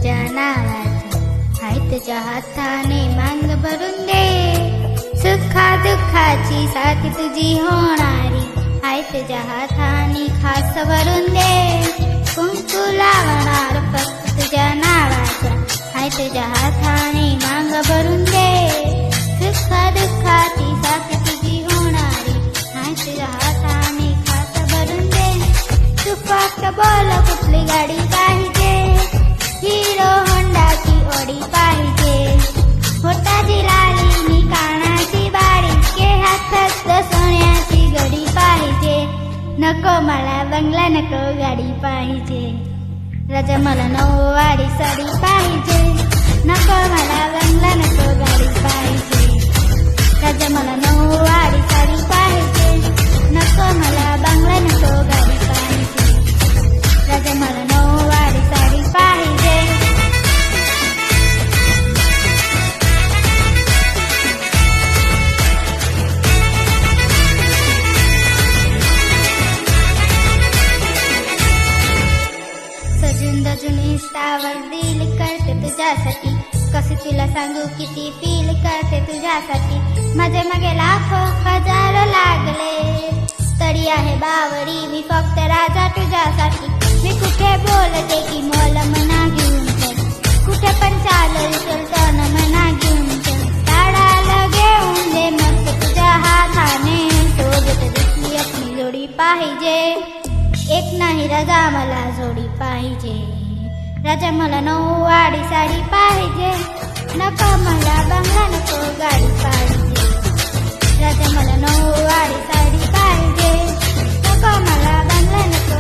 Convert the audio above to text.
तुझ्या नावाची, हाय तुझ्या हाताने मांग भरून दे. सुखा दुःखाची साथ तुझी होणारी, हाय तुझ्या हाताने खास भरून दे. कुंकू लावणार फक्त तुझ्या नावाच्या, हाय तुझ्या हाताने मांग भरून दे. सुखा दुःखाची साथ तुझी होणारी, हाय तुझ्या हाताने खास भरून दे. तू फक्त बोल कुठली गाडी पाहिजे, हिरो होंडाची ओडी पाहिजे. होटाची लाली नी कानाची बाळी, के हातात सोन्याची घडी पाहिजे. नको मला बंगला नको गाडी पाहिजे, राजा मला नऊवारी साडी पाहिजे. नको मला बंगला नको गाडी पाहिजे, राजा मला नऊवारी साडी पाहिजे. नको मला बंगला नको गाडी पाहिजे, राजा मला नऊवारी साडी पाहिजे. सजून दजून इंस्टावर दिल करते तुझ्यासाठी, कसे तुला सांगू किती फील करते तुझ्यासाठी. माझे मागे लाखो हजारो लागले, तरी आहे बावरी मी फक्त राजा तुझ्यासाठी. मी कुठे बोलते की मोल मना घेऊन चल, कुठे पण चालेल चलताना मना घेऊन चल. ताडाला घेऊन दे मस्त तुझ्या हाताने, सोबत दिसली आपली जोडी पाहिजे. एक नाही राजा मला जोडी पाहिजे, राजा मला नऊवारी साडी पाहिजे. नको मला बंगला नको गाडी पाहिजे, राजा मला नऊवारी साडी पाहिजे. नको मला बंगला नको